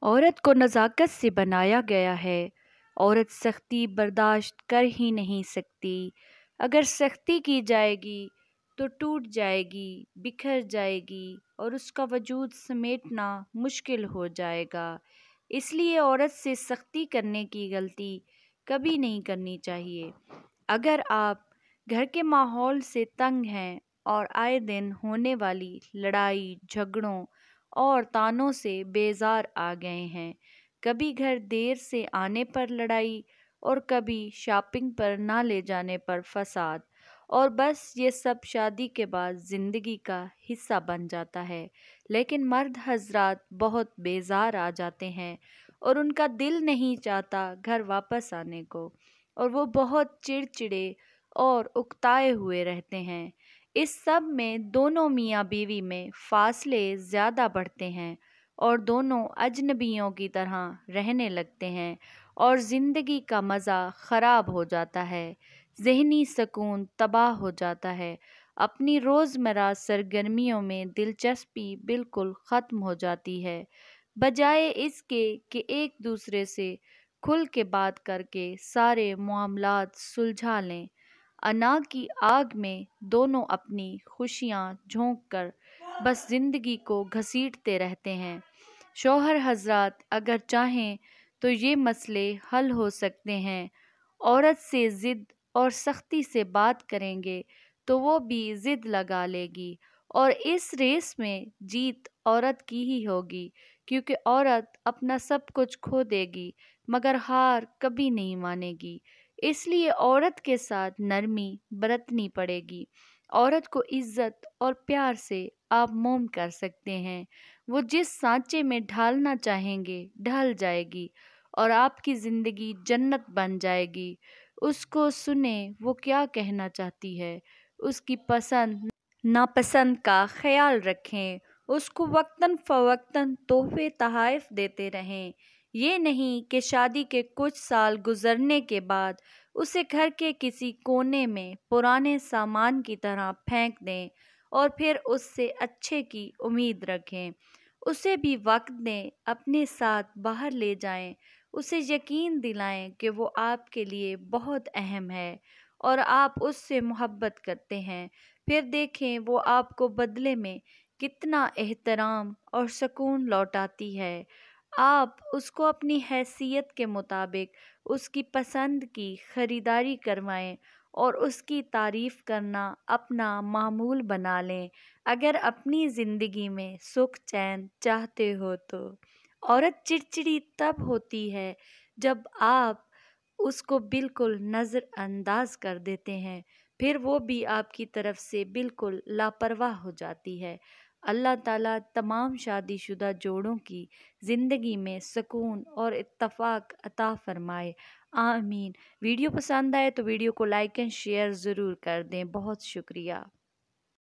عورت کو نزاکت سے بنایا گیا ہے۔ عورت سختی برداشت کر ہی نہیں سکتی۔ اگر سختی کی جائے گی تو ٹوٹ جائے گی، بکھر جائے گی اور اس کا وجود سمیٹنا مشکل ہو جائے گا۔ اس لیے عورت سے سختی کرنے کی غلطی کبھی نہیں کرنی چاہیے۔ اگر آپ گھر کے ماحول سے تنگ ہیں اور آئے دن ہونے والی لڑائی جھگڑوں اور طعنوں سے بیزار آ گئے ہیں، کبھی گھر دیر سے آنے پر لڑائی اور کبھی شاپنگ پر نہ لے جانے پر فساد، اور بس یہ سب شادی کے بعد زندگی کا حصہ بن جاتا ہے، لیکن مرد حضرات بہت بیزار آ جاتے ہیں اور ان کا دل نہیں چاہتا گھر واپس آنے کو، اور وہ بہت چڑچڑے اور اکتائے ہوئے رہتے ہیں۔ اس سب میں دونوں میاں بیوی میں فاصلے زیادہ بڑھتے ہیں اور دونوں اجنبیوں کی طرح رہنے لگتے ہیں اور زندگی کا مزہ خراب ہو جاتا ہے، ذہنی سکون تباہ ہو جاتا ہے، اپنی روزمرہ سرگرمیوں میں دلچسپی بالکل ختم ہو جاتی ہے۔ بجائے اس کے کہ ایک دوسرے سے کھل کے بات کر کے سارے معاملات سلجھا لیں، انا کی آگ میں دونوں اپنی خوشیاں جھونک کر بس زندگی کو گھسیٹتے رہتے ہیں۔ شوہر حضرات اگر چاہیں تو یہ مسئلے حل ہو سکتے ہیں۔ عورت سے ضد اور سختی سے بات کریں گے تو وہ بھی ضد لگا لے گی، اور اس ریس میں جیت عورت کی ہی ہوگی، کیونکہ عورت اپنا سب کچھ کھو دے گی مگر ہار کبھی نہیں مانے گی۔ اس لیے عورت کے ساتھ نرمی برتنی پڑے گی۔ عورت کو عزت اور پیار سے آپ موم کر سکتے ہیں۔ وہ جس سانچے میں ڈھالنا چاہیں گے ڈھل جائے گی اور آپ کی زندگی جنت بن جائے گی۔ اس کو سنیں وہ کیا کہنا چاہتی ہے، اس کی پسند ناپسند کا خیال رکھیں، اس کو وقتاً فوقتاً تحفے تحائف دیتے رہیں۔ یہ نہیں کہ شادی کے کچھ سال گزرنے کے بعد اسے گھر کے کسی کونے میں پرانے سامان کی طرح پھینک دیں اور پھر اس سے اچھے کی امید رکھیں۔ اسے بھی وقت دیں، اپنے ساتھ باہر لے جائیں، اسے یقین دلائیں کہ وہ آپ کے لیے بہت اہم ہے اور آپ اس سے محبت کرتے ہیں۔ پھر دیکھیں وہ آپ کو بدلے میں کتنا احترام اور سکون لوٹاتی ہے۔ آپ اس کو اپنی حیثیت کے مطابق اس کی پسند کی خریداری کروائیں اور اس کی تعریف کرنا اپنا معمول بنا لیں۔ اگر اپنی زندگی میں سکھ چین چاہتے ہو تو۔ عورت چڑچڑی تب ہوتی ہے جب آپ اس کو بالکل نظر انداز کر دیتے ہیں، پھر وہ بھی آپ کی طرف سے بالکل لاپرواہ ہو جاتی ہے۔ اللہ تعالیٰ تمام شادی شدہ جوڑوں کی زندگی میں سکون اور اتفاق عطا فرمائے، آمین۔ ویڈیو پسند آئے تو ویڈیو کو لائک اینڈ شیئر ضرور کر دیں۔ بہت شکریہ۔